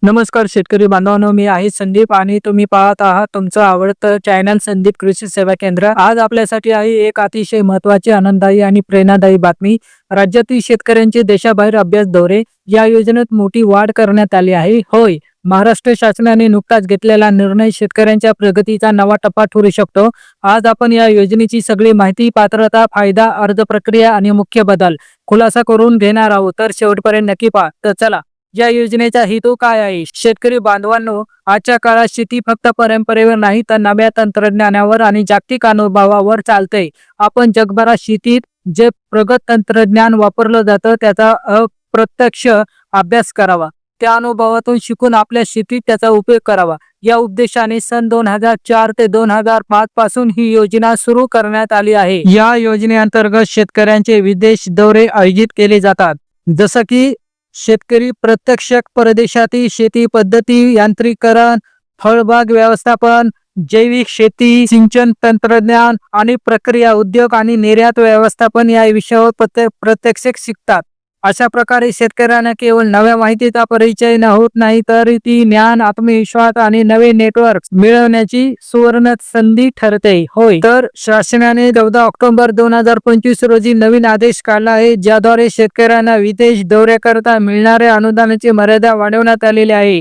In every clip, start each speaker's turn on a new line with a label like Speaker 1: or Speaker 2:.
Speaker 1: नमस्कार शेतकरी बांधवांनो, मी आहे संदीप आणि तुम्ही पाहत आहात तुमचं आवडतं चॅनल संदीप कृषी सेवा केंद्र। आज आपल्यासाठी आहे एक अतिशय महत्त्वाची, आनंददायी आणि प्रेरणादायी बातमी। राज्यातील शेतकऱ्यांचे देशाबाहेर अभ्यास दौरे या योजनेत मोठी वाढ करण्यात आली आहे। होय, महाराष्ट्र शासनाने नुकताच घेतलेला निर्णय शेतकऱ्यांच्या प्रगतीचा नवा टप्पा ठरू शकतो। आज आपण या योजनेची सगळी माहिती, पात्रता, फायदा, अर्ज प्रक्रिया आणि मुख्य बदल खुलासा करून घेणार आहोत, तर शेवटपर्यंत नक्की पहा। तर चला, या योजनेचा हेतू काय आहे? शेतकरी बांधवांनो, आजच्या काळात शेती फक्त परंपरेवर नाही तर नव्या तंत्रज्ञानावर आणि जागतिक अनुभवावर चालते। आपण जगभरात शेतीत जे प्रगत तंत्रज्ञान वापरलं जातं त्याचा अप्रत्यक्ष अभ्यास करावा, त्या अनुभवातून शिकून आपल्या शेतीत त्याचा उपयोग करावा। या उद्देशाने सन 2004 ते 2005 पासून ही योजना सुरू करण्यात आली आहे। या योजनेअंतर्गत शेतकऱ्यांचे विदेश दौरे आयोजित केले जातात, जसं की शेतकरी प्रत्यक्ष परदेशातील शेती पद्धती, यांत्रिकरण, फळबाग व्यवस्थापन, जैविक शेती, सिंचन तंत्रज्ञान आणि प्रक्रिया उद्योग आणि निर्यात व्यवस्थापन या विषयावर प्रत्यक्ष शिकतात। अशा प्रकारे शेतकऱ्यांना केवळ नव्या माहितीचा परिचय होत नाही, तर ती ज्ञान, आत्मविश्वास आणि नवे नेटवर्क मिळवण्याची सुवर्ण संधी ठरते। होय, तर शासनाने 14 ऑक्टोबर 2025 रोजी नवीन आदेश काढला आहे, ज्याद्वारे शेतकऱ्यांना विदेश दौऱ्याकरता मिळणाऱ्या अनुदानाची मर्यादा वाढवण्यात आलेली आहे।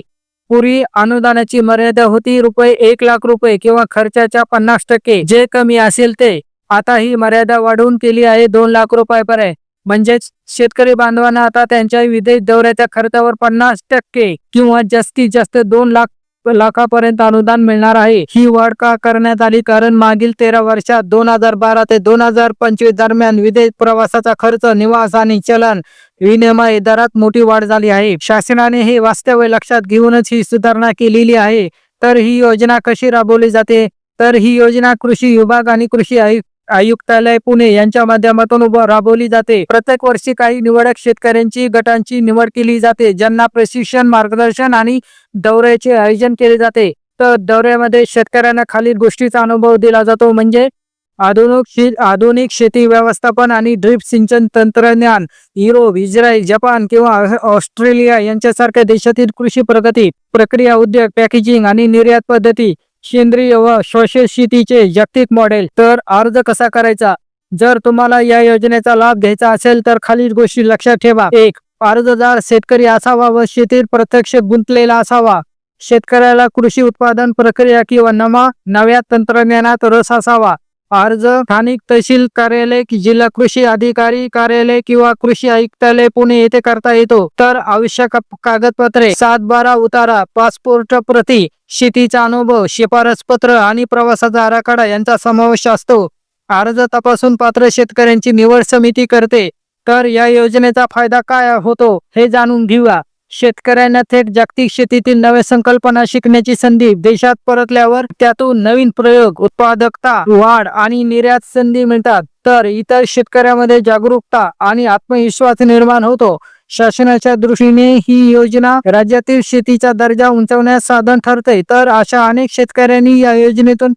Speaker 1: पूर्वी अनुदानाची मर्यादा होती ₹1,00,000 किंवा खर्चाच्या 50%, जे कमी असेल ते। आता ही मर्यादा वाढवून केली आहे ₹2,00,000 पर्यंत। म्हणजेच शेतकरी बांधवांना आता त्यांच्या विदेश दौऱ्याच्या खर्चावर 50% किंवा जास्तीत जास्त 2,00,000 अनुदान मिळणार आहे। ही वाढ का करण्यात आली? कारण मागील 13 वर्षात 2012 ते 2025 दरम्यान विदेश प्रवासाचा खर्च, निवास आणि चलन विनिमय दरात मोठी वाढ झाली आहे। शासनाने हे वास्तव लक्षात घेऊनच ही सुधारणा केलेली आहे। तर ही योजना कशी राबवली जाते? तर ही योजना कृषी विभाग आणि कृषी आयुक्तालय पुणे यांच्या माध्यमातून राबवली जाते। प्रत्येक वर्षी काही निवडक शेतकऱ्यांची गटांची निवड केली जाते, ज्यांना प्रशिक्षण, मार्गदर्शन आणि दौऱ्याचे आयोजन केले जाते। तर दौऱ्यामध्ये शेतकऱ्यांना खालील गोष्टीचा अनुभव दिला जातो, म्हणजे आधुनिक शेती व्यवस्थापन आणि ड्रिप सिंचन तंत्रज्ञान, युरोप, इस्रायल, जपान किंवा ऑस्ट्रेलिया यांच्यासारख्या देशातील कृषी प्रगती, प्रक्रिया उद्योग, पॅकेजिंग आणि निर्यात पद्धती, सेंद्रिय व शाश्वत शेतीचे जागतिक मॉडेल। तर अर्ज कसा करायचा? जर तुम्हाला या योजनेचा लाभ घ्यायचा असेल तर खालील गोष्टी लक्षात ठेवा। 1. अर्जदार शेतकरी असावा व शेतीत प्रत्यक्ष गुंतलेला असावा। शेतकऱ्याला कृषी उत्पादन प्रक्रिया किंवा नव्या तंत्रज्ञानात रस असावा। अर्ज स्थानिक तहसील कार्यालय, जिल्हा कृषी अधिकारी कार्यालय किंवा कृषी आयुक्तालय पुणे येथे करता येतो। तर आवश्यक कागदपत्रे: 7/12 उतारा, पासपोर्ट प्रती, शेतीचा अनुभव, शिफारस पत्र आणि प्रवासाचा आराखडा यांचा समावेश असतो। अर्ज तपासून पात्र शेतकऱ्यांची निवड समिती करते। तर या योजनेचा फायदा काय होतो हे जाणून घेऊया। शेतकऱ्यांना थेट जागतिक शेतीतील नव्या संकल्पना शिकण्याची संधी, देशात परतल्यावर त्यातून नवीन प्रयोग, उत्पादकता वाढ आणि निर्यात संधी मिळतात। तर इतर शेतकऱ्यांमध्ये जागरूकता आणि आत्मविश्वास निर्माण होतो। शासनाच्या दृष्टीने ही योजना राज्यातील शेतीचा दर्जा उंचावण्यास साधन ठरते। तर अशा अनेक शेतकऱ्यांनी या योजनेतून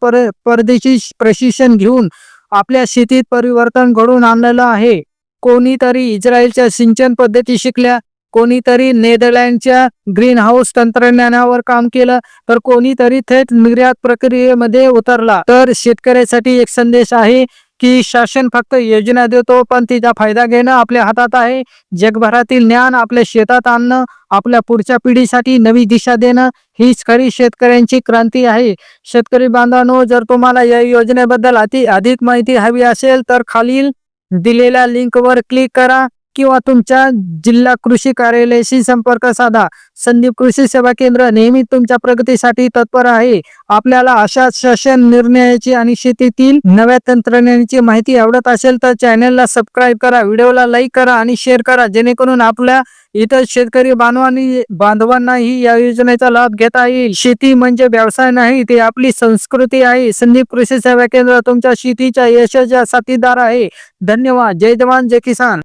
Speaker 1: परदेशी प्रशिक्षण घेऊन आपल्या शेतीत परिवर्तन घडवून आणलेलं आहे। कोणीतरी इस्रायलच्या सिंचन पद्धती शिकल्या, कोणीतरी नेदरलँडच्या ग्रीन हाऊस तंत्रज्ञानावर काम केलं, तर कोणीतरी थेट निर्यात प्रक्रियेमध्ये उतरला। तर शेतकऱ्यासाठी एक संदेश आहे की शासन फक्त योजना देतो, पण तिचा फायदा घेणं आपल्या हातात आहे। जगभरातील ज्ञान आपल्या शेतात आणणं, आपल्या पुढच्या पिढीसाठी नवी दिशा देणं, हीच खरी शेतकऱ्यांची क्रांती आहे। शेतकरी बांधवांनो, जर तुम्हाला या योजनेबद्दल अधिक माहिती हवी असेल तर खालील दिलेल्या लिंकवर क्लिक करा किंवा तुमच्या जिल्हा कृषी कार्यालयाशी संपर्क साधा। संदीप कृषी सेवा केंद्र नेहमी तुमच्या प्रगतीसाठी तत्पर आहे। आपल्याला अशा शासन निर्णयाची आणि शेतीतील नव्या तंत्रज्ञानाची माहिती आवडत असेल तर चॅनलला सबस्क्राईब करा, व्हिडिओला लाईक करा आणि शेअर करा, जेणेकरून आपल्या इतर शेतकरी बांधवांनाही या योजनेचा लाभ घेता येईल। शेती म्हणजे व्यवसाय नाही, ते आपली संस्कृती आहे। संदीप कृषी सेवा केंद्र तुमच्या शेतीच्या यशाचा साथीदार आहे। धन्यवाद। जय जवान, जय किसान।